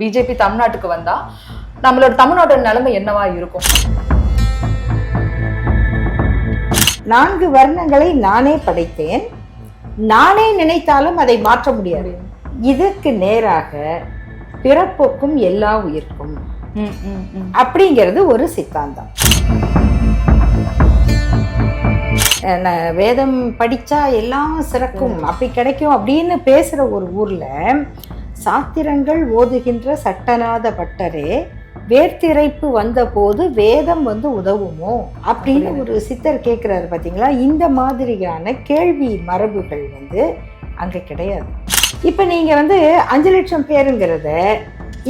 BJP தமிழ்நாட்டுக்கு வந்தா நம்மளோட தமிழ்நாட்டோட நிலைமை என்னவா இருக்கும்? 4 வர்ணங்களை நானே படைத்தேன், நானே நினைத்தாலும் அதை மாற்ற முடியாது. இதுக்கு நேராக பிறப்புக்கும் எல்லா உயிர்க்கும் அப்படிங்கிறது ஒரு சித்தாந்தம். வேதம் படிச்சா எல்லாம் சிறக்கும், அப்படி கிடைக்கும் அப்படின்னு பேசுற ஒரு ஊர்ல சாத்திரங்கள் ஓதுகின்ற சட்டநாத பட்டரே வேர்த்திரைப்பு வந்த போது வேதம் உதவுமோ அப்படின்னு ஒரு சித்தர் கேட்கிறாரு பார்த்தீங்களா. இந்த மாதிரியான கேள்வி மரபுகள் அங்க கிடையாது. இப்ப நீங்க 5 லட்சம் பேருங்கிறத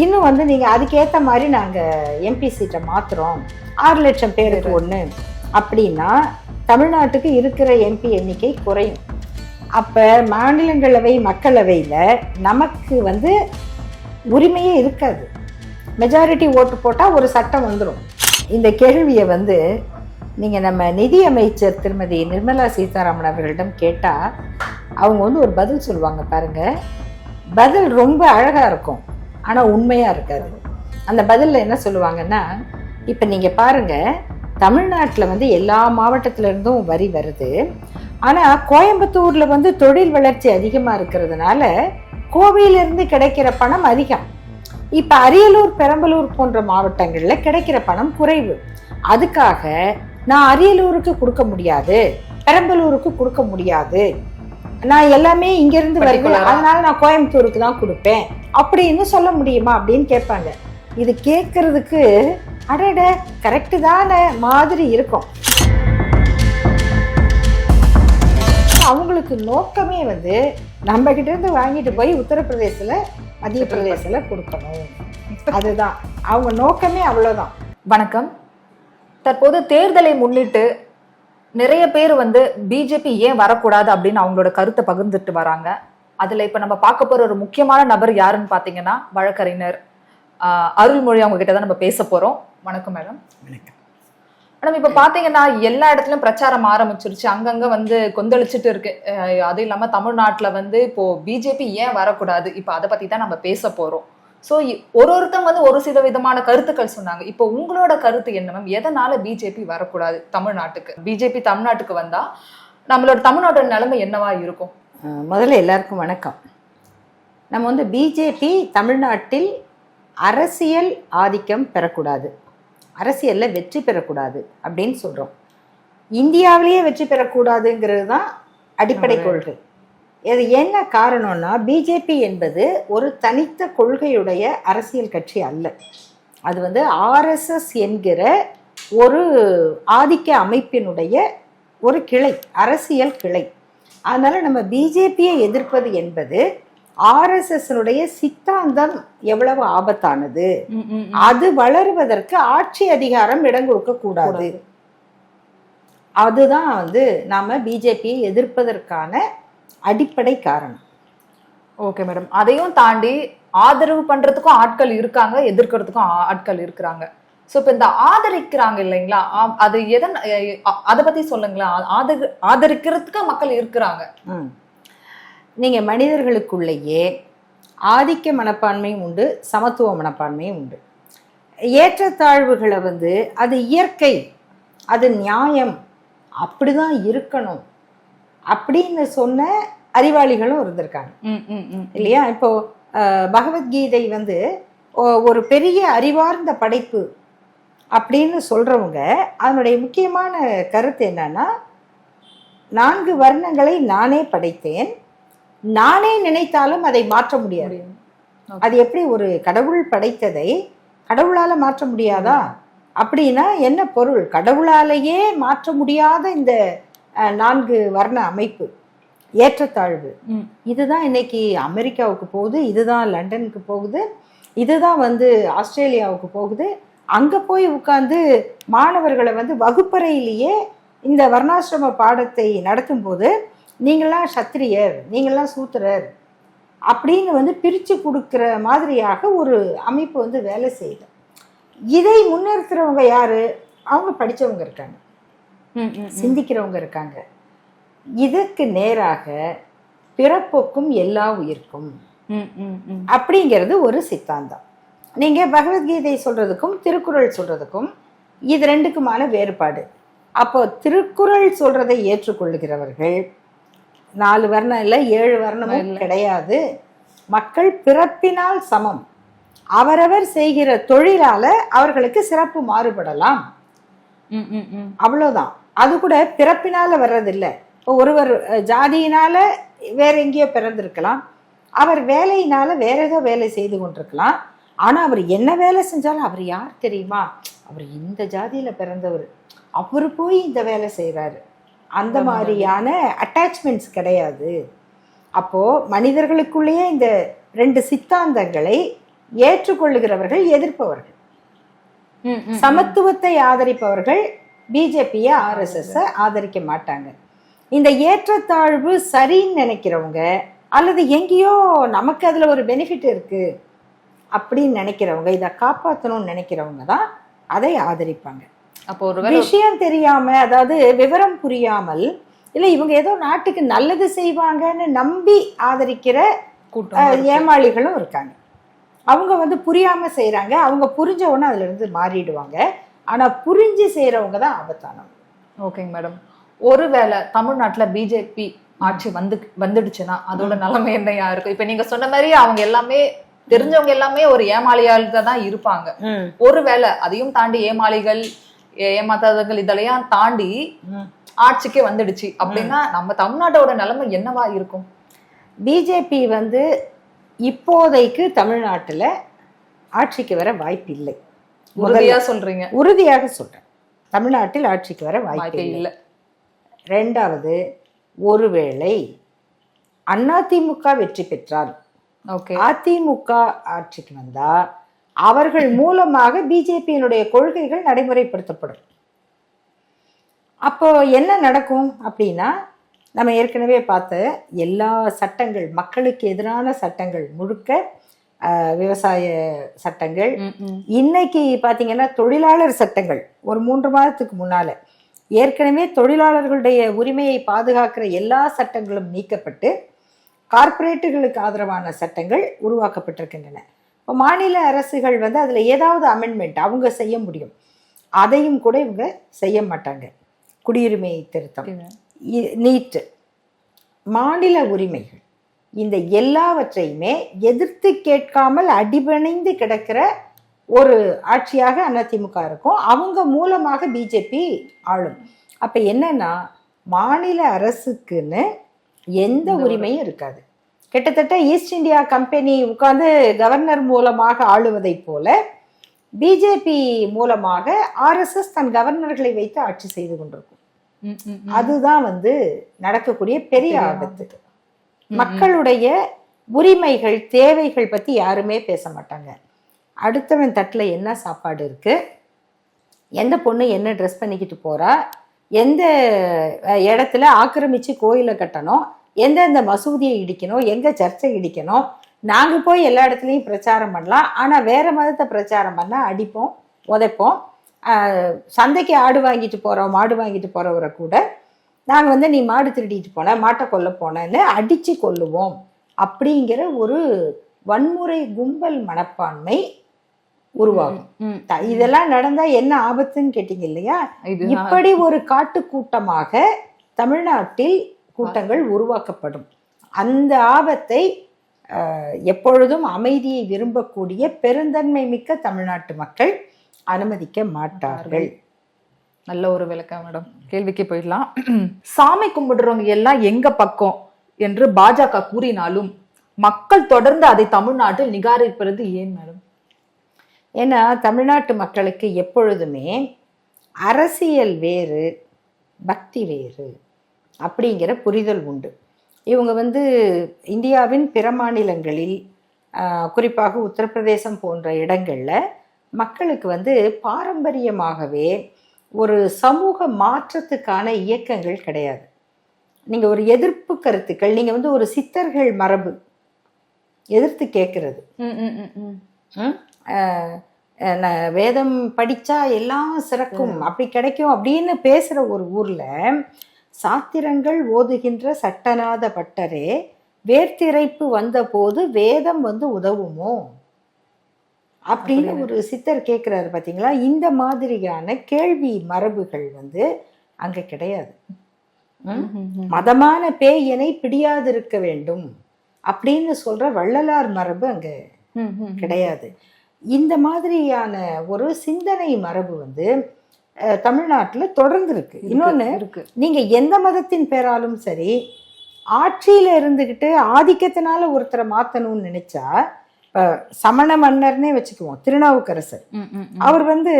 இன்னும் நீங்க அதுக்கேற்ற மாதிரி நாங்க எம்பி சீட்டை மாத்துறோம், 6 லட்சம் பேருக்கு ஒண்ணு அப்படின்னா தமிழ்நாட்டுக்கு இருக்கிற எம்பி எண்ணிக்கை குறையும். அப்ப மாநிலங்களவை மக்களவையில நமக்கு உரிமையே இருக்காது. மெஜாரிட்டி ஓட்டு போட்டால் ஒரு சட்டம் வந்துடும். இந்த கேள்வியை நீங்கள் நம்ம நிதி அமைச்சர் திருமதி நிர்மலா சீதாராமன் அவர்களிடம் கேட்டால் அவங்க ஒரு பதில் சொல்லுவாங்க பாருங்க. பதில் ரொம்ப அழகாக இருக்கும், ஆனால் உண்மையாக இருக்காது. அந்த பதிலில் என்ன சொல்லுவாங்கன்னா, இப்போ நீங்கள் பாருங்கள், தமிழ்நாட்டில் எல்லா மாவட்டத்திலேருந்தும் வரி வருது, ஆனால் கோயம்புத்தூரில் தொழில் வளர்ச்சி அதிகமாக இருக்கிறதுனால கோவையிலிருந்து கிடைக்கிற பணம் அதிகம். இப்போ அரியலூர், பெரம்பலூர் போன்ற மாவட்டங்களில் கிடைக்கிற பணம் குறைவு. அதுக்காக நான் அரியலூருக்கு கொடுக்க முடியாது, பெரம்பலூருக்கு கொடுக்க முடியாது, நான் எல்லாமே இங்கேருந்து வருது, அதனால நான் கோயம்புத்தூருக்கு தான் கொடுப்பேன் அப்படின்னு சொல்ல முடியுமா அப்படின்னு கேட்பாங்க. இது கேட்கறதுக்கு அடட கரெக்டு தானே மாதிரி இருக்கும். அவங்களுக்கு நோக்கமே நம்ம கிட்ட இருந்து வாங்கிட்டு போய் உத்தரப்பிரதேசல, மத்திய பிரதேசல கொடுக்கணும், அதுதான் அவங்க நோக்கமே. அவ்வளவுதான். வணக்கம். தற்போது தேர்தலை முன்னிட்டு நிறைய பேர் பிஜேபி ஏன் வரக்கூடாது அப்படின்னு அவங்களோட கருத்தை பகிர்ந்துட்டு வராங்க. அதுல இப்ப நம்ம பார்க்க போற ஒரு முக்கியமான நபர் யாருன்னு பாத்தீங்கன்னா வழக்கறிஞர் அருள்மொழி. அவங்க கிட்ட தான் நம்ம பேச போறோம். வணக்கம் மேடம். வணக்கம் மேடம். இப்ப பாத்தீங்கன்னா எல்லா இடத்துலயும் பிரச்சாரம் ஆரம்பிச்சிருச்சு, அங்கங்க கொந்தளிச்சுட்டு இருக்கு. அது இல்லாம தமிழ்நாட்டுல இப்போ பிஜேபி ஏன் வரக்கூடாது, இப்ப அதை பத்தி தான் நம்ம பேச போறோம். ஸோ ஒருத்தங்க ஒரு சில விதமான கருத்துக்கள் சொன்னாங்க. இப்போ உங்களோட கருத்து என்ன மேம்? எதனால பிஜேபி வரக்கூடாது தமிழ்நாட்டுக்கு? பிஜேபி தமிழ்நாட்டுக்கு வந்தா நம்மளோட தமிழ்நாட்டோட நிலைமை என்னவா இருக்கும்? முதல்ல எல்லாருக்கும் வணக்கம். நம்ம பிஜேபி தமிழ்நாட்டில் அரசியல் ஆதிக்கம் பெறக்கூடாது, அரசியலில் வெற்றி பெறக்கூடாது அப்படின்னு சொல்கிறோம். இந்தியாவிலேயே வெற்றி பெறக்கூடாதுங்கிறது தான் அடிப்படை கொள்கை. இது என்ன காரணம்னா, பிஜேபி என்பது ஒரு தனித்த கொள்கையுடைய அரசியல் கட்சி அல்ல. அது ஆர்எஸ்எஸ் என்கிற ஒரு ஆதிக்க அமைப்பினுடைய ஒரு கிளை, அரசியல் கிளை. அதனால் நம்ம பிஜேபியை எதிர்ப்பது என்பது ஆர்எஸ்எஸ்னுடைய சித்தாந்தம் எவ்வளவு ஆபத்தானது, அது வளருவதற்கு ஆட்சி அதிகாரம் இடம் கொடுக்க கூடாது. அதுதான் நாம பிஜேபியை எதிர்ப்பதற்கான அடிப்படை காரணம். Okay madam. அதையும் தாண்டி ஆதரவு பண்றதுக்கும் ஆட்கள் இருக்காங்க, எதிர்க்கிறதுக்கும் ஆட்கள் இருக்கிறாங்க. ஸோ இப்போ இந்த ஆதரிக்கிறாங்க இல்லைங்களா, அது அதை பத்தி சொல்லுங்களா? ஆதரிக்கிறதுக்கு மக்கள் இருக்கிறாங்க. நீங்கள் மனிதர்களுக்குள்ளேயே ஆதிக்க மனப்பான்மையும் உண்டு, சமத்துவ மனப்பான்மையும் உண்டு. ஏற்றத்தாழ்வுகளை அது இயற்கை, அது நியாயம், அப்படிதான் இருக்கணும் அப்படின்னு சொன்ன அறிவாளிகளும் இருந்திருக்காங்க இல்லையா? இப்போ பகவத்கீதை ஒரு பெரிய அறிவார்ந்த படைப்பு அப்படின்னு சொல்றவங்க அதனுடைய முக்கியமான கருத்து என்னன்னா, 4 வர்ணங்களை நானே படைத்தேன், நானே நினைத்தாலும் அதை மாற்ற முடியாது. அது எப்படி ஒரு கடவுள் படைத்ததை கடவுளால மாற்ற முடியாதா அப்படின்னா என்ன பொருள்? கடவுளாலேயே மாற்ற முடியாத இந்த 4 வர்ண அமைப்பு, ஏற்றத்தாழ்வு, இதுதான் இன்னைக்கு அமெரிக்காவுக்கு போகுது, இதுதான் லண்டனுக்கு போகுது, இதுதான் ஆஸ்திரேலியாவுக்கு போகுது. அங்க போய் உட்கார்ந்து மாணவர்களை வகுப்பறையிலேயே இந்த வர்ணாசிரம பாடத்தை நடத்தும் போது நீங்களாம் சத்திரியர், நீங்களாம் சூத்திரர் அப்படின்னு பிரித்து கொடுக்குற மாதிரியாக ஒரு அமைப்பு வேலை செய்யுது. இதை முன்னிறுத்துறவங்க யாரு? அவங்க படித்தவங்க இருக்காங்க, சிந்திக்கிறவங்க இருக்காங்க. இதுக்கு நேராக பிறப்புக்கும் எல்லா உயிர்க்கும் அப்படிங்கிறது ஒரு சித்தாந்தம். நீங்க பகவத்கீதை சொல்றதுக்கும் திருக்குறள் சொல்றதுக்கும் இது ரெண்டுக்குமான வேறுபாடு. அப்போ திருக்குறள் சொல்றதை ஏற்றுக்கொள்ளுகிறவர்கள் 4 வர்ணம் இல்லை 7 வர்ணமும் கிடையாது, மக்கள் பிறப்பினால் சமம், அவரவர் செய்கிற தொழிலால அவர்களுக்கு சிறப்பு மாறுபடலாம், அவ்வளவுதான். அது கூட பிறப்பினால வர்றதில்லை. இப்போ ஒருவர் ஜாதியினால வேற எங்கேயோ பிறந்திருக்கலாம், அவர் வேலையினால வேற ஏதோ வேலை செய்து கொண்டிருக்கலாம். ஆனா அவர் என்ன வேலை செஞ்சாலும் அவர் யார் தெரியுமா, அவர் இந்த ஜாதியில பிறந்தவர், அவர் போய் இந்த வேலை செய்கிறாரு, அந்த மாதிரியான அட்டாச்மெண்ட்ஸ் கிடையாது. அப்போ மனிதர்களுக்குள்ளேயே இந்த 2 சித்தாந்தங்களை ஏற்றுக்கொள்ளுகிறவர்கள் எதிர்ப்பவர்கள், சமத்துவத்தை ஆதரிப்பவர்கள் பிஜேபியை RSS ஆதரிக்க மாட்டாங்க. இந்த ஏற்றத்தாழ்வு சரின்னு நினைக்கிறவங்க அல்லது எங்கேயோ நமக்கு அதுல ஒரு பெனிஃபிட் இருக்கு அப்படின்னு நினைக்கிறவங்க, இதை காப்பாற்றணும்னு நினைக்கிறவங்க தான் அதை ஆதரிப்பாங்க. அப்போ ஒரு விஷயம் தெரியாம, அதாவது விவரம் புரியாமல், இல்லை இவங்க ஏதோ நாட்டுக்கு நல்லது செய்வாங்கன்னு நம்பி ஆதரிக்கிற ஏமாளிகளும் இருக்காங்க. அவங்க புரியாம செய்யறாங்க, அவங்க புரிஞ்ச உடனே அதுல இருந்து மாறிடுவாங்க. ஆனா புரிஞ்சு செய்யறவங்க தான் ஆபத்தானவங்க. ஓகேங்க மேடம். ஒருவேளை தமிழ்நாட்டுல பிஜேபி ஆட்சி வந்துடுச்சுன்னா அதோட நிலைமை என்னையா இருக்கும்? இப்ப நீங்க சொன்ன மாதிரி அவங்க எல்லாமே தெரிஞ்சவங்க எல்லாமே ஒரு ஏமாளியாக தான் இருப்பாங்க. ஒருவேளை அதையும் தாண்டி ஏமாளிகள் ஏமாத்தாதவர்கள் இதெல்லாம் தாண்டி ஆட்சிக்கே வந்துடுச்சு அப்படின்னா நம்ம தமிழ்நாட்டோட நிலைமை என்னவா இருக்கும்? பிஜேபி இப்போதைக்கு தமிழ்நாட்டுல ஆட்சிக்கு வர வாய்ப்பு இல்லை. உறுதியா சொல்றீங்க? உறுதியாக சொல்றேன், தமிழ்நாட்டில் ஆட்சிக்கு வர வாய்ப்பு இல்லை. 2வது, ஒருவேளை அதிமுக வெற்றி பெற்றால், அதிமுக ஆட்சிக்கு வந்தா அவர்கள் மூலமாக பிஜேபியினுடைய கொள்கைகள் நடைமுறைப்படுத்தப்படும். அப்போ என்ன நடக்கும் அப்படின்னா, நம்ம ஏற்கனவே பார்த்த எல்லா சட்டங்கள், மக்களுக்கு எதிரான சட்டங்கள் முழுக்க, விவசாய சட்டங்கள், இன்னைக்கு பார்த்தீங்கன்னா தொழிலாளர் சட்டங்கள், ஒரு 3 மாதத்துக்கு முன்னால ஏற்கனவே தொழிலாளர்களுடைய உரிமையை பாதுகாக்கிற எல்லா சட்டங்களும் நீக்கப்பட்டு கார்ப்பரேட்டுகளுக்கு ஆதரவான சட்டங்கள் உருவாக்கப்பட்டிருக்கின்றன. இப்போ மாநில அரசுகள் அதில் ஏதாவது அமெண்ட்மெண்ட் அவங்க செய்ய முடியும், அதையும் கூட இவங்க செய்ய மாட்டாங்க. குடியுரிமை திருத்தம், நீட், மாநில உரிமைகள், இந்த எல்லாவற்றையுமே எதிர்த்து கேட்காமல் அடிபணிந்து கிடக்கிற ஒரு ஆட்சியாக அதிமுக இருக்கும். அவங்க மூலமாக பிஜேபி ஆளும். அப்ப என்னன்னா, மாநில அரசுக்குன்னு எந்த உரிமையும் இருக்காது. கிட்டத்தட்ட ஈஸ்ட் இந்தியா கம்பெனி உட்கார்ந்து கவர்னர் மூலமாக ஆளுவதை போல பிஜேபி மூலமாக RSS தன் கவர்னர்களை வைத்து ஆட்சி செய்து கொண்டிருக்கும். அதுதான் நடக்கக்கூடிய பெரிய ஆபத்து. மக்களுடைய உரிமைகள் தேவைகள் பத்தி யாருமே பேச மாட்டாங்க. அடுத்தவன் தட்டுல என்ன சாப்பாடு இருக்கு, எந்த பொண்ணு என்ன ட்ரெஸ் பண்ணிக்கிட்டு போறா, எந்த இடத்துல ஆக்கிரமிச்சு கோயிலை கட்டணும், எந்தெந்த மசூதியை இடிக்கணும், எங்க சர்ச்சை இடிக்கணும், நாங்க போய் எல்லா இடத்துலையும் பிரச்சாரம் பண்ணலாம். ஆனா வேற மதத்தை பிரச்சாரம் பண்ணா அடிப்போம், உதைப்போம். சந்தைக்கு ஆடு வாங்கிட்டு போறோம், மாடு வாங்கிட்டு போறவரை கூட நாங்க நீ மாடு திருடிட்டு போன, மாட்டை கொல்ல போனேன்னு அடிச்சு கொல்லுவோம் அப்படிங்கிற ஒரு வன்முறை கும்பல் மனப்பான்மை உருவாகும். இதெல்லாம் நடந்தா என்ன ஆபத்துன்னு கேட்டீங்க இல்லையா? இப்படி ஒரு காட்டு கூட்டமாக தமிழ்நாட்டில் கூட்டங்கள் உருவாக்கப்படும். அந்த ஆபத்தை எப்பொழுதும் அமைதியை விரும்பக்கூடிய பெருந்தன்மை மிக்க தமிழ்நாட்டு மக்கள் அனுமதிக்க மாட்டார்கள். நல்ல ஒரு விளக்கம் மேடம். கேள்விக்கு போயிடலாம். சாமி கும்பிடுறவங்க எல்லாம் எங்க பக்கம் என்று பாஜக கூறினாலும் மக்கள் தொடர்ந்து அதை தமிழ்நாட்டில் நிகாரிப்பது ஏன் மேடம்? ஏன்னா தமிழ்நாட்டு மக்களுக்கு எப்பொழுதுமே அரசியல் வேறு, பக்தி வேறு அப்படிங்கிற புரிதல் உண்டு. இவங்க இந்தியாவின் பிற மாநிலங்களில், குறிப்பாக உத்தரப்பிரதேசம் போன்ற இடங்களில் மக்களுக்கு பாரம்பரியமாகவே ஒரு சமூக மாற்றத்துக்கான இயக்கங்கள் கிடையாது. நீங்கள் ஒரு எதிர்ப்பு கருத்துக்கள், நீங்கள் ஒரு சித்தர்கள் மரபு எதிர்த்து கேட்கறது, வேதம் படித்தா எல்லாம் சிறக்கும், அப்படி கிடைக்கும் அப்படின்னு பேசுகிற ஒரு ஊரில் சாத்திரங்கள் ஓதுகின்ற சட்டநாத பட்டரே வேர்த்திரைப்பு வந்த போது வேதம் உதவுமோ அப்படின்னு ஒரு சித்தர் கேட்குறாரு பார்த்தீங்களா. இந்த மாதிரியான கேள்வி மரபுகள் வந்து அங்கே கிடையாது. மதமான பேயனை பிடியாதிருக்க வேண்டும் அப்படின்னு சொல்ற வள்ளலார் மரபு அங்கே கிடையாது. இந்த மாதிரியான ஒரு சிந்தனை மரபு வந்து தமிழ்நாட்டில் தொடர்ந்து இருக்கு. இன்னொன்று, நீங்க எந்த மதத்தின் பேராலும் சரி, ஆட்சியில இருந்துகிட்டு ஆதிக்கத்தினால ஒருத்தரை மாத்தணும்னு நினைச்சா, இப்ப சமண மன்னர்னே வச்சுக்குவோம், திருநாவுக்கரசர். அவர் வந்து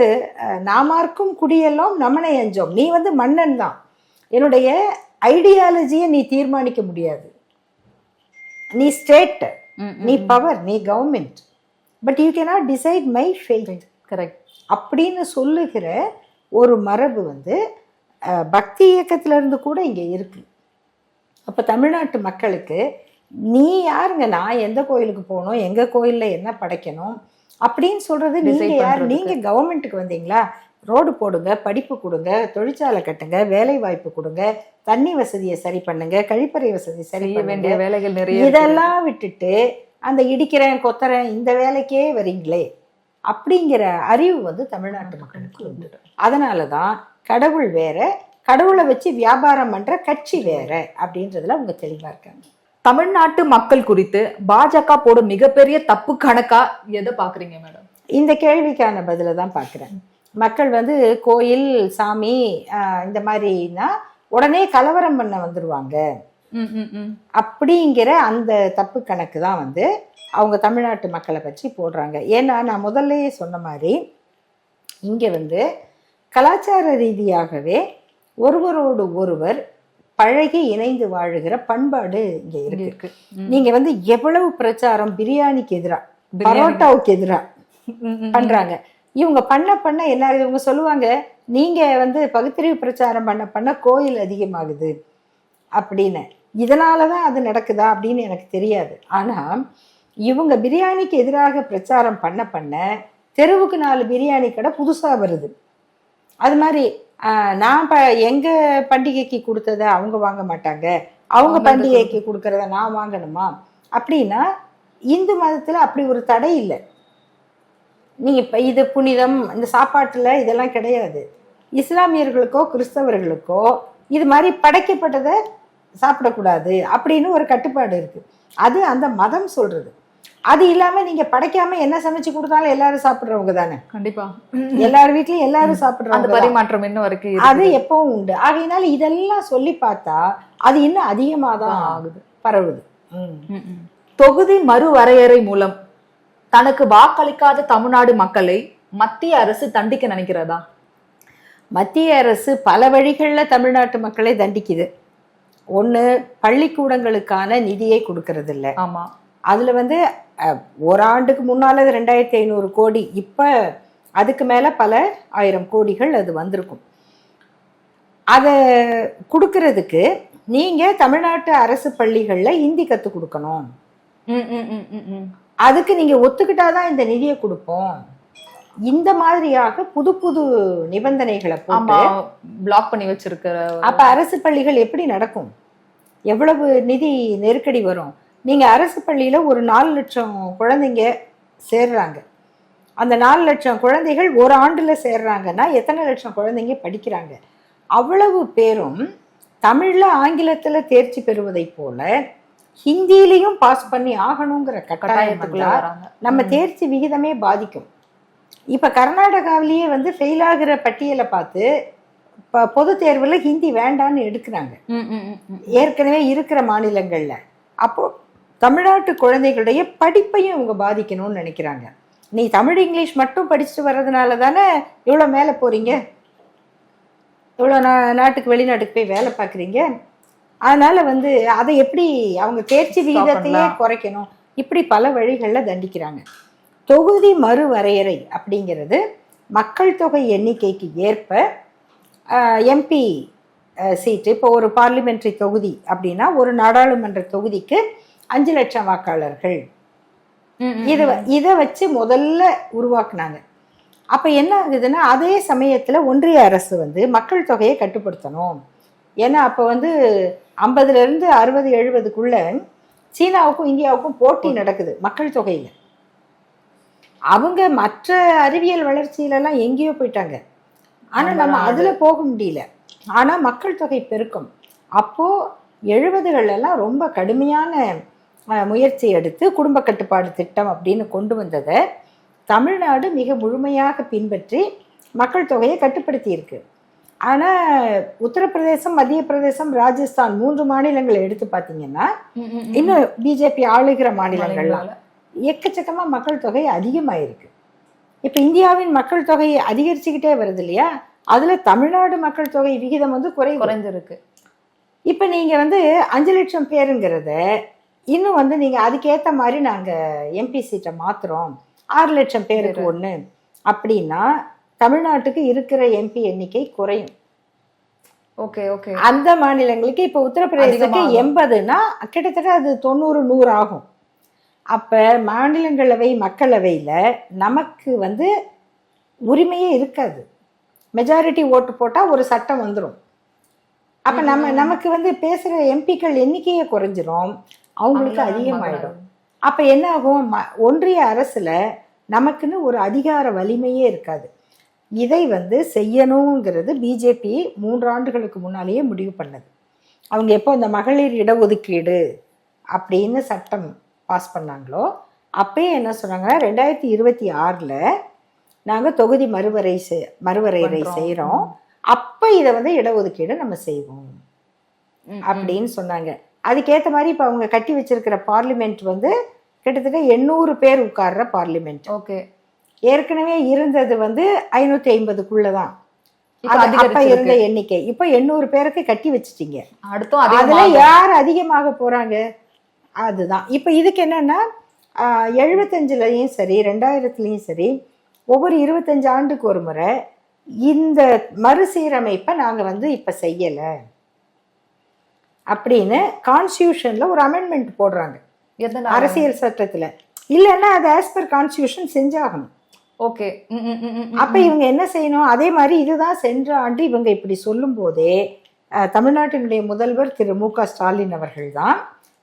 நாமார்க்கும் குடியெல்லாம் நமனை அஞ்சோம், நீ வந்து மன்னன் தான், என்னுடைய ஐடியாலஜியை நீ தீர்மானிக்க முடியாது, நீ ஸ்டேட், நீ பவர், நீ government, but you cannot decide my fate. Correct. அப்படின்னு சொல்லுகிற ஒரு மரபு வந்து பக்தி இயக்கத்துல இருந்து கூட இங்க இருக்கு. அப்ப தமிழ்நாட்டு மக்களுக்கு நீ யாருங்க, நான் எந்த கோயிலுக்கு போகணும், எங்க கோயில்ல என்ன படைக்கணும் அப்படின்னு சொல்றது நீங்க யார்? நீங்க கவர்மெண்ட்டுக்கு வந்தீங்களா? ரோடு போடுங்க, படிப்பு கொடுங்க, தொழிற்சாலை கட்டுங்க, வேலை வாய்ப்பு கொடுங்க, தண்ணி வசதியை சரி பண்ணுங்க, கழிப்பறை வசதி சரி பண்ணுங்க, வேலைகள் நிறைய, இதெல்லாம் விட்டுட்டு அந்த இடிக்கிறேன் கொத்தறேன் இந்த வேலைக்கே வரீங்களே அப்படிங்கிற அறிவு வந்து தமிழ்நாட்டு மக்களுக்கு உண்டு. அதனாலதான் கடவுள் வேற, கடவுளை வச்சு வியாபாரம் பண்ற கட்சி வேற அப்படின்றதுல அவங்க தெளிவா இருக்காங்க. தமிழ்நாட்டு மக்கள் குறித்து பாஜக போடும் மிகப்பெரிய தப்பு கணக்கா எதை பாக்குறீங்க மேடம்? இந்த கேள்விக்கான பதில தான் பாக்குறேன். மக்கள் வந்து கோயில் சாமி இந்த மாதிரினா உடனே கலவரம் பண்ண வந்துருவாங்க அப்படிங்கிற அந்த தப்பு கணக்கு தான் வந்து அவங்க தமிழ்நாட்டு மக்களை பற்றி போடுறாங்க. ஏன்னா நான் முதல்லயே சொன்ன மாதிரி இங்க வந்து கலாச்சார ரீதியாகவே ஒருவரோடு ஒருவர் பழகி இணைந்து வாழுகிற பண்பாடு இங்க இருக்கு. நீங்க வந்து எவ்வளவு பிரச்சாரம் பிரியாணிக்கு எதிரா, பரோட்டாவுக்கு எதிரா பண்றாங்க, இவங்க பண்ண என்ன இவங்க சொல்லுவாங்க, நீங்க வந்து பகுத்தறிவு பிரச்சாரம் பண்ண கோயில் அதிகமாகுது அப்படின்னு. இதனாலதான் அது நடக்குதா அப்படின்னு எனக்கு தெரியாது. ஆனா இவங்க பிரியாணிக்கு எதிராக பிரச்சாரம் பண்ண தெருவுக்கு 4 பிரியாணி கடை புதுசா வருது. அது மாதிரி நான் எங்க பண்டிகைக்கு கொடுத்தத அவங்க வாங்க மாட்டாங்க, அவங்க பண்டிகைக்கு கொடுக்கறத நான் வாங்கணுமா அப்படின்னா இந்து மதத்துல அப்படி ஒரு தடை இல்லை. நீங்க இப்ப இது புனிதம், இந்த சாப்பாட்டுல இதெல்லாம் கிடையாது. இஸ்லாமியர்களுக்கோ கிறிஸ்தவர்களுக்கோ இது மாதிரி படைக்கப்பட்டதை சாப்பிடக்கூடாது அப்படின்னு ஒரு கட்டுப்பாடு இருக்கு. அது அந்த மதம் சொல்றது. அது இல்லாம நீங்க படைக்காம என்ன சமைச்சு கொடுத்தாலும் எல்லாரும் சாப்பிடுறவங்க தானே. கண்டிப்பா எல்லார் வீட்லயும் எல்லாரும் சாப்பிடுறவங்க. பரிமாற்றம் இன்னும் வரைக்கும் அது எப்பவும் உண்டு. ஆகையினால இதெல்லாம் சொல்லி பார்த்தா அது இன்னும் அதிகமாதான் ஆகுது, பரவுது. தொகுதி மறுவரையறை மூலம் தனக்கு வாக்களிக்காத தமிழ்நாடு மக்களை மத்திய அரசு தண்டிக்க நினைக்கிறதா? மத்திய அரசு பல வழிகள்ல தமிழ்நாட்டு மக்களை தண்டிக்குது. ஒண்ணு, பள்ளிக்கூடங்களுக்கான நிதியை கொடுக்கறது இல்லை. ஆமா, அதுல வந்து ஒரு ஆண்டுக்கு முன்னால 2500 கோடி, இப்ப அதுக்கு மேல பல 1000 கோடிகள் அது வந்திருக்கும். அதை கொடுக்கறதுக்கு நீங்க தமிழ்நாட்டு அரசு பள்ளிகள்ல ஹிந்தி கத்து கொடுக்கணும், அதுக்கு நீங்க ஒத்துக்கிட்டாதான் இந்த நிதியை கொடுப்போம். இந்த மாதிரியாக புது புது நிபந்தனைகளை போட்டு பிளாக் பண்ணி வச்சிருக்கிற. அப்ப அரசு பள்ளிகள் எப்படி நடக்கும்? எவ்வளவு நிதி நெருக்கடி வரும்? நீங்க அரசு பள்ளியில ஒரு 4 லட்சம் குழந்தைங்க சேர்றாங்க. அந்த 4 லட்சம் குழந்தைகள் ஒரு ஆண்டுல சேர்றாங்கன்னா எத்தனை லட்சம் குழந்தைங்க படிக்கிறாங்க? அவ்வளவு பேரும் தமிழ்ல ஆங்கிலத்துல தேர்ச்சி பெறுவதை போல ஹிந்திலையும் பாஸ் பண்ணி ஆகணுங்கிற கட்டாயத்துக்குள்ள நம்ம தேர்ச்சி விகிதமே பாதிக்கும். இப்ப கர்நாடகாவிலேயே வந்து ஃபெயில் ஆகிற பட்டியலை பார்த்து பொது தேர்வுல ஹிந்தி வேண்டான்னு எடுக்கிறாங்க ஏற்கனவே இருக்கிற மாநிலங்கள்ல. அப்போ தமிழ்நாட்டு குழந்தைகளுடைய படிப்பையும் இவங்க பாதிக்கணும்னு நினைக்கிறாங்க. நீ தமிழ் இங்கிலீஷ் மட்டும் படிச்சுட்டு வர்றதுனால தானே இவ்வளோ மேலே போறீங்க, இவ்வளோ நாட்டுக்கு வெளிநாட்டுக்கு போய் வேலை பார்க்குறீங்க. அதனால வந்து அதை எப்படி அவங்க தேர்ச்சி விகிதத்தையே குறைக்கணும், இப்படி பல வழிகளில் தண்டிக்கிறாங்க. தொகுதி மறுவரையறை அப்படிங்கிறது மக்கள் தொகை எண்ணிக்கைக்கு ஏற்ப எம்பி சீட்டு. இப்போ ஒரு பார்லிமெண்ட்ரி தொகுதி அப்படின்னா ஒரு நாடாளுமன்ற தொகுதிக்கு 5 லட்சம் வாக்காளர்கள், இதை வச்சு முதல்ல உருவாக்குனாங்க. அப்ப என்ன ஆகுதுன்னா அதே சமயத்துல ஒன்றிய அரசு வந்து மக்கள் தொகையை கட்டுப்படுத்தணும். ஏன்னா அப்ப வந்து 50ல இருந்து 60, 70க்குள்ள சீனாவுக்கும் இந்தியாவுக்கும் போட்டி நடக்குது மக்கள் தொகையில. அவங்க மற்ற அறிவியல் வளர்ச்சியிலலாம் எங்கேயோ போயிட்டாங்க. ஆனா நம்ம அதுல போக முடியல. ஆனா மக்கள் தொகை பெருக்கம் அப்போ 70களெல்லாம் ரொம்ப கடுமையான முயற்சி எடுத்து குடும்ப கட்டுப்பாடு திட்டம் அப்படின்னு கொண்டு வந்ததை தமிழ்நாடு மிக முழுமையாக பின்பற்றி மக்கள் தொகையை கட்டுப்படுத்தி இருக்கு. ஆனா உத்தரப்பிரதேசம், மத்திய பிரதேசம், ராஜஸ்தான் 3 மாநிலங்களை எடுத்து பார்த்தீங்கன்னா இன்னும் பிஜேபி ஆளுகிற மாநிலங்கள்லாம் எக்கச்சக்கமா மக்கள் தொகை அதிகமாயிருக்கு. இப்ப இந்தியாவின் மக்கள் தொகை அதிகரிச்சுக்கிட்டே வருது இல்லையா, அதுல தமிழ்நாடு மக்கள் தொகை விகிதம் வந்து குறைஞ்சிருக்கு. இப்ப நீங்க வந்து 5 லட்சம் பேருங்கிறத இன்னும் வந்து நீங்க அதுக்கேற்ற மாதிரி நாங்க எம்பி சீட்டை மாத்துறோம், 6 லட்சம் பேருக்கு ஒண்ணு அப்படின்னா தமிழ்நாட்டுக்கு இருக்கிற எம்பி எண்ணிக்கை குறையும். Okay okay. அந்த மாநிலங்களுக்கு இப்ப உத்தரப்பிரதேசத்துக்கு 80னா கிட்டத்தட்ட அது 90-100 ஆகும். அப்ப மாநிலங்களவை மக்களவையில நமக்கு வந்து உரிமையே இருக்காது. மெஜாரிட்டி ஓட்டு போட்டா ஒரு சட்டம் வந்துடும். அப்ப நமக்கு வந்து பேசுற எம்பிக்கள் எண்ணிக்கையே குறைஞ்சிரும், அவங்களுக்கு அதிகமாயிடும். அப்ப என்ன ஆகும், ஒன்றிய அரசுல நமக்குன்னு ஒரு அதிகார வலிமையே இருக்காது. இதை வந்து செய்யணுங்கிறது பிஜேபி 3 ஆண்டுகளுக்கு முன்னாலேயே முடிவு பண்ணது. அவங்க எப்போ இந்த மகளிர் இடஒதுக்கீடு அப்படின்னு சட்டம் பாஸ் பண்ணாங்களோ அப்பயே என்ன சொன்னாங்கன்னா 2026ல் நாங்கள் தொகுதி மறுவரையறை செய்கிறோம், அப்போ இதை வந்து இடஒதுக்கீடு நம்ம செய்வோம் அப்படின்னு சொன்னாங்க. அதுக்கேற்ற மாதிரி இப்போ அவங்க கட்டி வச்சிருக்கிற பார்லிமெண்ட் வந்து கிட்டத்தட்ட 800 பேர் உட்கார்ற பார்லிமெண்ட். ஓகே. ஏற்கனவே இருந்தது வந்து 550க்குள்ள தான் அப்ப இருந்த எண்ணிக்கை. இப்ப 800 பேருக்கு கட்டி வச்சுட்டீங்க. அதுல யார் அதிகமாக போறாங்க அதுதான். இப்ப இதுக்கு என்னன்னா 75லயும் சரி 2000லயும் சரி ஒவ்வொரு 25 ஆண்டுக்கு ஒரு முறை இந்த மறுசீரமைப்பை நாங்க வந்து இப்ப செய்யல அப்படின்னு கான்ஸ்டியூஷன்ல ஒரு அமெண்ட்மெண்ட் போடுறாங்க அரசியல் சட்டத்துல. இல்லைன்னா அது ஆஸ் பர் கான்ஸ்டியூஷன் செஞ்சாகணும். ஓகே. அப்ப இவங்க என்ன செய்யணும், அதே மாதிரி இதுதான் சென்ற ஆண்டு இவங்க இப்படி சொல்லும் போதே தமிழ்நாட்டினுடைய முதல்வர் திரு மு.க. ஸ்டாலின் அவர்கள் தான்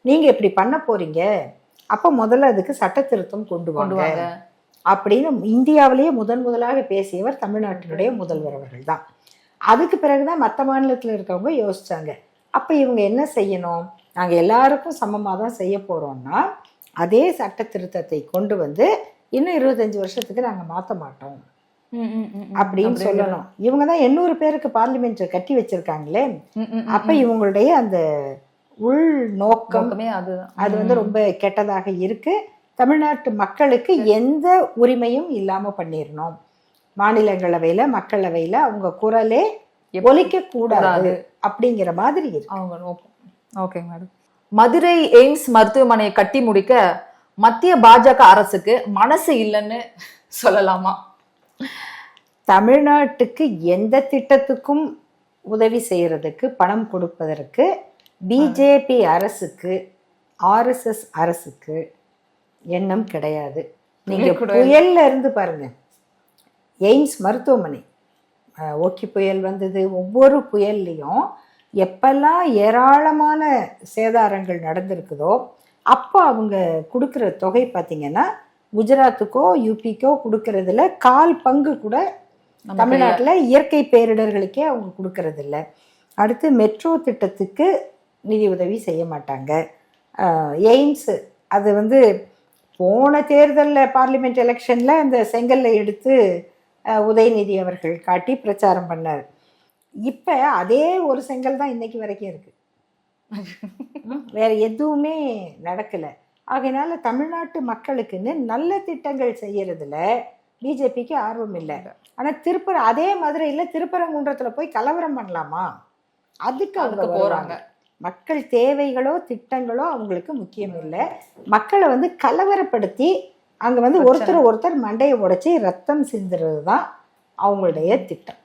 நீங்க இப்படி பண்ண போறீங்க, அப்ப முதல்ல அதுக்கு சட்ட திருத்தம் கொண்டு வாங்க அப்படின்னு இந்தியாவிலேயே முதலாக பேசியவர் தமிழ்நாட்டினுடைய முதல்வர் அவர்கள் தான். அதுக்கு பிறகுதான் மற்ற மாநிலத்தில் இருக்கவங்க யோசிச்சாங்க. அப்ப இவங்க என்ன செய்யணும், நாங்க எல்லாருக்கும் சமமா தான் செய்ய போறோம்னா அதே சட்ட திருத்தத்தை கொண்டு வந்து இன்னும் 25 வருஷத்துக்கு நாங்க மாத்த மாட்டோம் அப்படின்னு சொல்லணும். இவங்க தான் 800 பேருக்கு பார்லிமெண்ட் கட்டி வச்சிருக்காங்களே. அப்ப இவங்களுடைய அந்த உள் நோக்கமே அது வந்து ரொம்ப கெட்டதாக இருக்கு. தமிழ்நாட்டு மக்களுக்கு எந்த உரிமையும் இல்லாம பண்ணிடணும், மாநிலங்களவையில மக்களவையில அவங்க குரலே ஒலிக்க கூடாது அப்படிங்கிற மாதிரி இருக்கு அவங்க நோக்கம். Okay madam. மதுரை எய்ம்ஸ் மருத்துவமனையை கட்டி முடிக்க மத்திய பாஜக அரசுக்கு மனசு இல்லைன்னு சொல்லலாமா? தமிழ்நாட்டுக்கு எந்த திட்டத்துக்கும் உதவி செய்யறதுக்கு பணம் கொடுப்பதற்கு பிஜேபி அரசுக்கு ஆர்எஸ்எஸ் அரசுக்கு எண்ணம் கிடையாது. நீங்க புயல்ல இருந்து பாருங்க, எய்ம்ஸ் மருத்துவமனை ஓக்கி புயல் வந்தது, ஒவ்வொரு புயல்லையும் எப்பெல்லாம் ஏராளமான சேதாரங்கள் நடந்திருக்குதோ அப்போ அவங்க கொடுக்குற தொகை பார்த்தீங்கன்னா குஜராத்துக்கோ யூபிக்கோ கொடுக்கறதுல 1/4 பங்கு கூட தமிழ்நாட்டில் இயற்கை பேரிடர்களுக்கே அவங்க கொடுக்கறது இல்லை. அடுத்து மெட்ரோ திட்டத்துக்கு நிதி உதவி செய்ய மாட்டாங்க. எய்ம்ஸ் அது வந்து போன தேர்தலில் பார்லிமெண்ட் எலெக்ஷனில் அந்த செங்கல்ல எடுத்து உதயநிதி அவர்கள் காட்டி பிரச்சாரம் பண்ணார். இப்போ அதே ஒரு செங்கல் தான் இன்னைக்கு வரைக்கும் இருக்கு, வேற எதுவுமே நடக்கல. ஆகையினால தமிழ்நாட்டு மக்களுக்குன்னு நல்ல திட்டங்கள் செய்யறதுல பிஜேபிக்கு ஆர்வம் இல்லை. ஆனா அதே மதுரையில் திருப்பரங்குன்றத்துல போய் கலவரம் பண்ணலாமா, அதுக்கு அவங்க போறாங்க. மக்கள் தேவைகளோ திட்டங்களோ அவங்களுக்கு முக்கியம் இல்லை. மக்களை வந்து கலவரப்படுத்தி அங்க வந்து ஒருத்தர் மண்டையை உடைச்சி ரத்தம் சிந்துறது தான் அவங்களுடைய திட்டம்.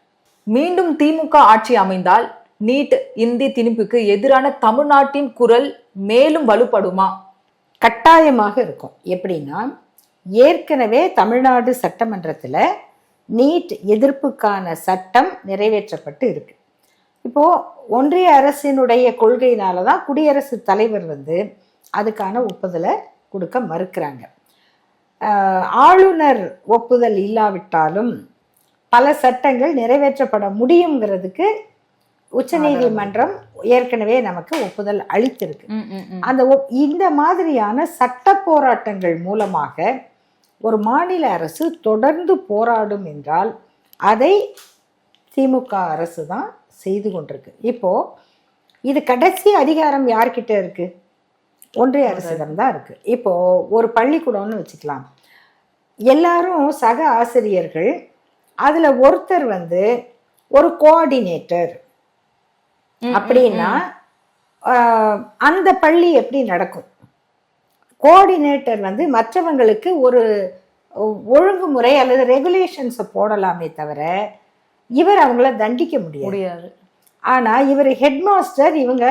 மீண்டும் திமுக ஆட்சி அமைந்தால் நீட் இந்தி திணிப்புக்கு எதிரான தமிழ்நாட்டின் குரல் மேலும் வலுப்படுமா? கட்டாயமாக இருக்கும். எப்படின்னா, ஏற்கனவே தமிழ்நாடு சட்டமன்றத்துல நீட் எதிர்ப்புக்கான சட்டம் நிறைவேற்றப்பட்டு இருக்கு. இப்போ ஒன்றிய அரசினுடைய கொள்கையினாலதான் குடியரசுத் தலைவர் வந்து அதுக்கான ஒப்புதலை கொடுக்க மறுக்கிறாங்க. ஆளுநர் ஒப்புதல் இல்லாவிட்டாலும் பல சட்டங்கள் நிறைவேற்றப்பட முடியுங்கிறதுக்கு உச்சநீதிமன்றம் ஏற்கனவே நமக்கு ஒப்புதல் அளித்திருக்கு. அந்த இந்த மாதிரியான சட்ட போராட்டங்கள் மூலமாக ஒரு மாநில அரசு தொடர்ந்து போராடும் என்றால் அதை திமுக அரசு தான் செய்து கொண்டிருக்கு. இப்போ இது கடைசி அதிகாரம் யார்கிட்ட இருக்கு? ஒன்றிய அரசிடம் தான் இருக்கு. இப்போ ஒரு பள்ளிக்கூடம்னு வச்சுக்கலாம், எல்லாரும் சக ஆசிரியர்கள், அதுல ஒருத்தர் ஒரு கோஆர்டினேட்டர் அப்படின்னா அந்த பள்ளி எப்படி நடக்கும்? கோஆர்டினேட்டர் மற்றவங்களுக்கு ஒரு ஒழுங்குமுறை அல்லது ரெகுலேஷன்ஸை போடலாமே தவிர இவர் அவங்கள தண்டிக்க முடியாது. ஆனா இவர் ஹெட் மாஸ்டர், இவங்க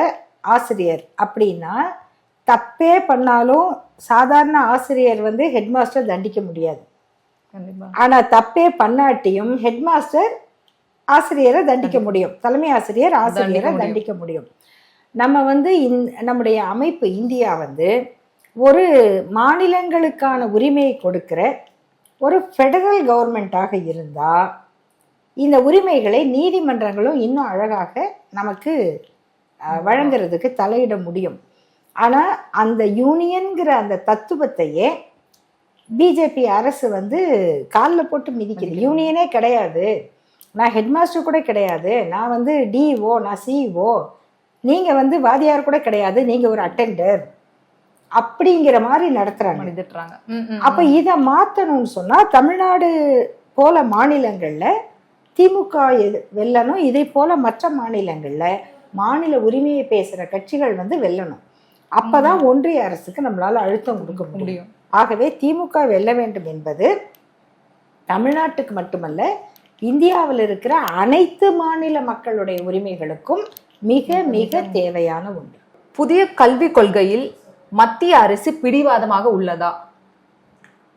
ஆசிரியர் அப்படின்னா தப்பே பண்ணாலும் சாதாரண ஆசிரியர் ஹெட் மாஸ்டர் தண்டிக்க முடியாது. ஆனா தப்பே பண்ணாட்டியும் ஹெட் மாஸ்டர் ஆசிரியரை தண்டிக்க முடியும், தலைமை ஆசிரியர் ஆசிரியரை தண்டிக்க முடியும். நம்ம நம்முடைய அமைப்பு இந்தியா ஒரு மாநிலங்களுக்கான உரிமையை கொடுக்கிற ஒரு ஃபெடரல் கவர்மெண்ட்டாக இருந்தா இந்த உரிமைகளை நீதிமன்றங்களும் இன்னும் அழகாக நமக்கு வழங்குறதுக்கு தலையிட முடியும். ஆனா அந்த யூனியன்கிற அந்த தத்துவத்தையே பிஜேபி அரசு காலில் போட்டு மிதிக்குது. யூனியனே கிடையாது, நான் ஹெட்மாஸ்டர் கூட கிடையாது, நான் டிஓ, நான் சிஇஓ, நீங்க வாதியார் கூட கிடையாது, நீங்க ஒரு அட்டெண்டர் அப்படிங்கிற மாதிரி நடத்துறாங்க. அப்ப இதை மாத்தணும்னு சொன்னா தமிழ்நாடு போல மாநிலங்கள்ல திமுக வெல்லணும், இதை போல மற்ற மாநிலங்கள்ல மாநில உரிமையை பேசுற கட்சிகள் வெல்லணும். அப்பதான் ஒன்றிய அரசுக்கு நம்மளால அழுத்தம் கொடுக்க முடியும். ஆகவே திமுக வெல்ல வேண்டும் என்பது தமிழ்நாட்டுக்கு மட்டுமல்ல, இந்தியாவில் இருக்கிற அனைத்து மாநில மக்களுடைய உரிமைகளுக்கும் மிக மிக தேவையான ஒன்று. புதிய கல்விக் கொள்கையில் மத்திய அரசு பிடிவாதமாக உள்ளதா?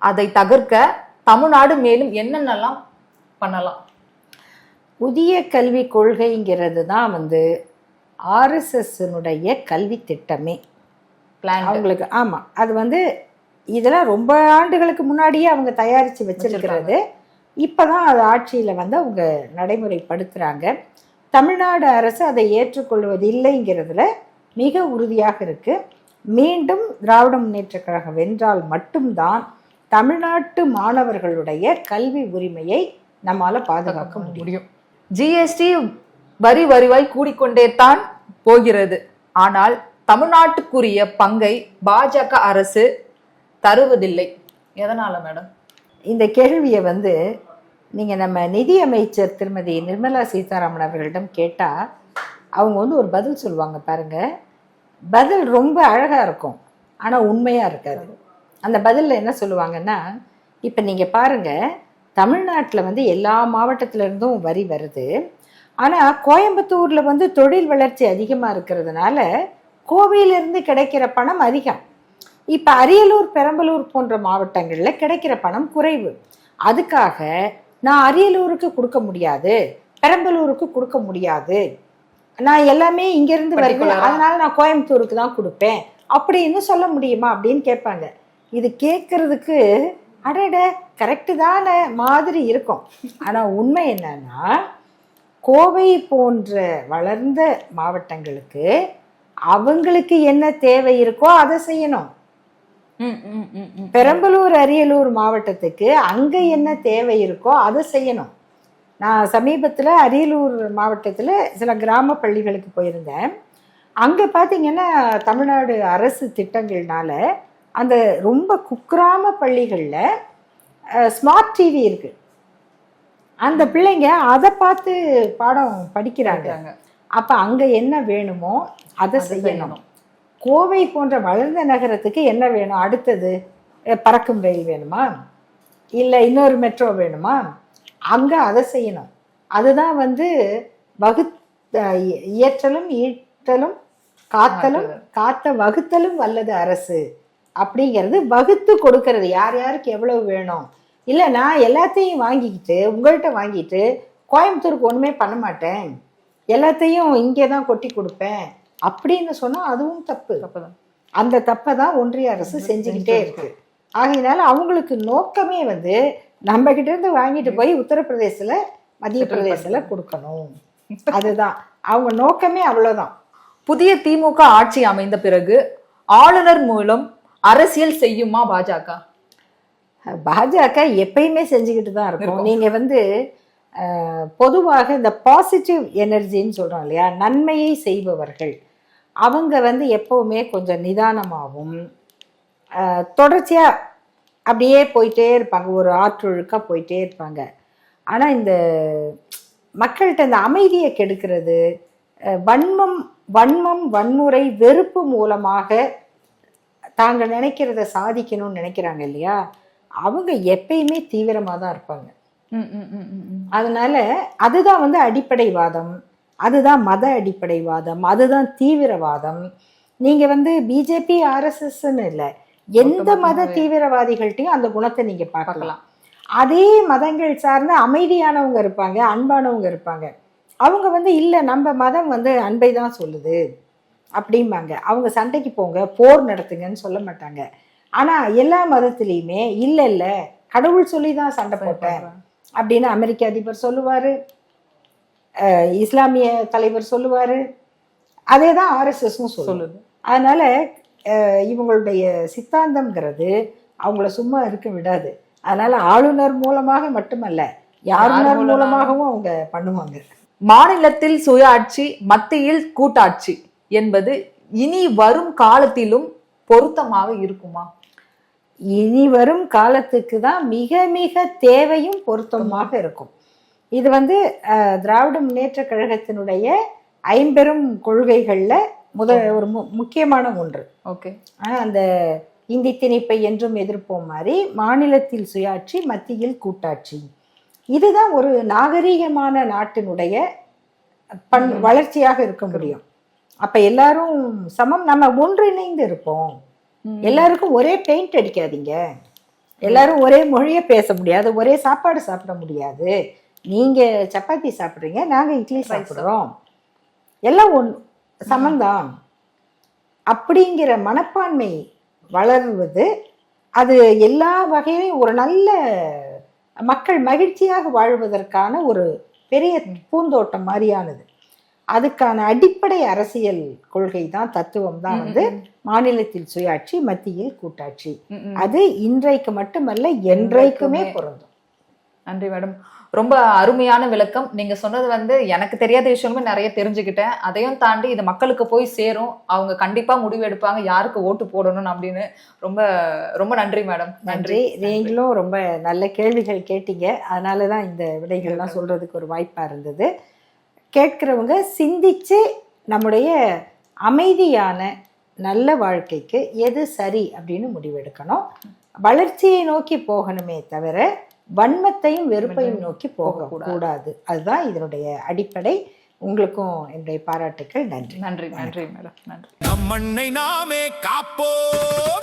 அதை தவிர்க்க தமிழ்நாடு மேலும் என்னென்னலாம் பண்ணலாம்? புதிய கல்விக் கொள்கைங்கிறது தான் ஆர்எஸ்எஸ்னுடைய கல்வி திட்டமே அவங்களுக்கு. ஆமா, அது இதெல்லாம் ரொம்ப ஆண்டுகளுக்கு முன்னாடியே அவங்க தயாரித்து வச்சிருக்கிறது. இப்போதான் அது ஆட்சியில் அவங்க நடைமுறைப்படுத்துகிறாங்க. தமிழ்நாடு அரசு அதை ஏற்றுக்கொள்வது இல்லைங்கிறதுல மிக உறுதியாக இருக்கு. மீண்டும் திராவிட முன்னேற்ற கழகம் வென்றால் மட்டும்தான் தமிழ்நாட்டு மாணவர்களுடைய கல்வி உரிமையை நம்மால பாதுகாக்க முடியும். ஜிஎஸ்டி வரி வருவாய் கூடிக்கொண்டே தான் போகிறது. ஆனால் தமிழ்நாட்டுக்குரிய பங்கை பாஜக அரசு தருவதில்லை. எதனால மேடம்? இந்த கேள்வியை நீங்கள் நம்ம நிதி அமைச்சர் திருமதி நிர்மலா சீதாராமன் அவர்களிடம் கேட்டால் அவங்க ஒரு பதில் சொல்லுவாங்க பாருங்க. பதில் ரொம்ப அழகாக இருக்கும், ஆனால் உண்மையாக இருக்காது. அந்த பதிலில் என்ன சொல்லுவாங்கன்னா, இப்போ நீங்கள் பாருங்கள், தமிழ்நாட்டில் எல்லா மாவட்டத்திலேருந்தும் வரி வருது. ஆனால் கோயம்புத்தூரில் தொழில் வளர்ச்சி அதிகமாக இருக்கிறதுனால கோவையிலிருந்து கிடைக்கிற பணம் அதிகம். இப்போ அரியலூர், பெரம்பலூர் போன்ற மாவட்டங்களில் கிடைக்கிற பணம் குறைவு. அதுக்காக நான் அரியலூருக்கு கொடுக்க முடியாது, பெரம்பலூருக்கு கொடுக்க முடியாது, நான் எல்லாமே இங்கேருந்து வருது, அதனால நான் கோயம்புத்தூருக்கு தான் கொடுப்பேன் அப்படின்னு சொல்ல முடியுமா அப்படின்னு கேட்பாங்க. இது கேட்கறதுக்கு அடட கரெக்டு தானே மாதிரி இருக்கும். ஆனால் உண்மை என்னன்னா, கோவை போன்ற வளர்ந்த மாவட்டங்களுக்கு அவங்களுக்கு என்ன தேவை இருக்கோ அதை செய்யணும். பெரம்பலூர், அரியலூர் மாவட்டத்துக்கு அங்க என்ன தேவை இருக்கோ அதை செய்யணும். நான் சமீபத்தில் அரியலூர் மாவட்டத்தில் சில கிராம பள்ளிகளுக்கு போயிருந்தேன். அங்கே பார்த்தீங்கன்னா தமிழ்நாடு அரசு திட்டங்கள்னால அந்த ரொம்ப குக்கிராம பள்ளிகளில் ஸ்மார்ட் டிவி இருக்கு. அந்த பிள்ளைங்க அதை பார்த்து பாடம் படிக்கிறாங்க. அப்போ அங்கே என்ன வேணுமோ அதை செய்யணும். கோவை போன்ற வளர்ந்த நகரத்துக்கு என்ன வேணும்? அடுத்தது பறக்கும் ரயில் வேணுமா, இல்லை இன்னொரு மெட்ரோ வேணுமா? அங்கே அதை செய்யணும். அதுதான் இயற்றலும் ஈட்டலும் காத்த வகுத்தலும் வல்லது அரசு அப்படிங்கிறது. வகுத்து கொடுக்கறது, யார் யாருக்கு எவ்வளவு வேணும். இல்லை நான் எல்லாத்தையும் வாங்கிக்கிட்டு உங்கள்கிட்ட வாங்கிட்டு கோயம்புத்தூருக்கு ஒன்றுமே பண்ண மாட்டேன், எல்லாத்தையும் இங்கே தான் கொட்டி கொடுப்பேன் அப்படின்னு சொன்னால் அதுவும் தப்பு. அந்த தப்பை தான் ஒன்றிய அரசு செஞ்சுக்கிட்டே இருக்கு. ஆகையினால அவங்களுக்கு நோக்கமே வந்து நம்ம கிட்ட இருந்து வாங்கிட்டு போய் உத்தரப்பிரதேசத்துல மத்திய பிரதேசத்துல கொடுக்கணும். அதுதான் அவங்க நோக்கமே. அவ்வளவுதான். புதிய திமுக ஆட்சி அமைந்த பிறகு ஆளுநர் மூலம் அரசியல் செய்யுமா பாஜக? பாஜக எப்பயுமே செஞ்சுக்கிட்டு தான் இருக்கும். நீங்க வந்து பொதுவாக இந்த பாசிட்டிவ் எனர்ஜின்னு சொல்றோம் இல்லையா, நன்மையை செய்பவர்கள் அவங்க வந்து எப்பவுமே கொஞ்சம் நிதானமாகவும் தொடர்ச்சியா அப்படியே போயிட்டே இருப்பாங்க, ஒரு ஆற்றொழுக்கா போயிட்டே இருப்பாங்க. ஆனா இந்த மக்கள்கிட்ட இந்த அமைதியை கெடுக்கிறது, வன்மம் வன்முறை வெறுப்பு மூலமாக தாங்க நினைக்கிறத சாதிக்கணும்னு நினைக்கிறாங்க இல்லையா, அவங்க எப்பயுமே தீவிரமாக தான் இருப்பாங்க. அதனால அதுதான் வந்து அடிப்படைவாதம், அதுதான் மத அடிப்படைவாதம், அதுதான் தீவிரவாதம். நீங்க வந்து பிஜேபி ஆர்எஸ்எஸ்ன்னு இல்லை, எந்த மத தீவிரவாதிகள்ட்டையும் அந்த குணத்தை நீங்க பார்க்கலாம். அதே மதங்கள் சார்ந்த அமைதியானவங்க இருப்பாங்க, அன்பானவங்க இருப்பாங்க. அவங்க வந்து இல்லை நம்ம மதம் வந்து அன்பை தான் சொல்லுது அப்படிம்பாங்க. அவங்க சண்டைக்கு போங்க, போர் நடத்துங்கன்னு சொல்ல மாட்டாங்க. ஆனா எல்லா மதத்திலையுமே இல்லை இல்லை கடவுள் சொல்லி தான் சண்டை போட்டேன் அப்படின்னு அமெரிக்க அதிபர் சொல்லுவாரு, இஸ்லாமிய தலைவர் சொல்லுவாரு, அதே தான் ஆர்எஸ்எஸும் சொல்லுது. அதனால இவங்களுடைய சித்தாந்தம்ங்கிறது அவங்கள சும்மா இருக்க விடாது. அதனால ஆளுநர் மூலமாக மட்டுமல்ல, யாருனர் மூலமாகவும் அவங்க பண்ணுவாங்க. மாநிலத்தில் சுயாட்சி, மத்தியில் கூட்டாட்சி என்பது இனி வரும் காலத்திலும் பொருத்தமாக இருக்குமா? இனி வரும் காலத்துக்கு தான் மிக மிக தேவையும் பொருத்தமாக இருக்கும். இது வந்து திராவிட முன்னேற்ற கழகத்தினுடைய 50 கொள்கைகள்ல ஒரு முக்கியமான ஒன்று. ஓகே. அந்த இந்தி திணிப்பை என்றும் எதிர்ப்போம் மாதிரி மாநிலத்தில் சுயாட்சி, மத்தியில் கூட்டாட்சி, இதுதான் ஒரு நாகரீகமான நாட்டினுடைய வளர்ச்சியாக இருக்க முடியும். அப்ப எல்லாரும் சமம், நம்ம ஒன்றிணைந்து இருப்போம். எல்லாருக்கும் ஒரே பெயிண்ட் அடிக்காதீங்க, எல்லாரும் ஒரே மொழியை பேச முடியாது, ஒரே சாப்பாடு சாப்பிட முடியாது. நீங்க சப்பாத்தி சாப்பிட்றீங்க, நாங்க இட்லி சாப்பிட்றோம், எல்லாம் சமந்தான் அப்படிங்கிற மனப்பான்மை வளருவது, அது எல்லா வகையிலும் ஒரு நல்ல மக்கள் மகிழ்ச்சியாக வாழ்வதற்கான ஒரு பெரிய பூந்தோட்டம் மாதிரியானது. அதுக்கான அடிப்படை அரசியல் கொள்கை தான், தத்துவம் தான் வந்து மாநிலத்தில் சுயாட்சி, மத்தியில் கூட்டாட்சி. அது இன்றைக்கு மட்டுமல்ல, என்றைக்குமே பொருந்தும். நன்றி மேடம், ரொம்ப அருமையான விளக்கம். நீங்க சொன்னது வந்து எனக்கு தெரியாத விஷயங்களும் நிறைய தெரிஞ்சுக்கிட்டேன். அதையும் தாண்டி இது மக்களுக்கு போய் சேரும், அவங்க கண்டிப்பா முடிவு எடுப்பாங்க யாருக்கு ஓட்டு போடணும் அப்படின்னு. ரொம்ப ரொம்ப நன்றி மேடம். நன்றி. நீங்களும் ரொம்ப நல்ல கேள்விகள் கேட்டீங்க, அதனாலதான் இந்த விடைகள்லாம் சொல்றதுக்கு ஒரு வாய்ப்பா இருந்தது. கேட்கிறவங்க சிந்திச்சு நம்முடைய அமைதியான நல்ல வாழ்க்கைக்கு எது சரி அப்படின்னு முடிவெடுக்கணும். வளர்ச்சியை நோக்கி போகணுமே தவிர வன்மத்தையும் வெறுப்பையும் நோக்கி போக கூடாது. அதுதான் இதனுடைய அடிப்படை. உங்களுக்கும் என்னுடைய பாராட்டுக்கள். நன்றி. நன்றி. நன்றி மேடம். நன்றி. நம் மண்ணை நாமே காப்போம்.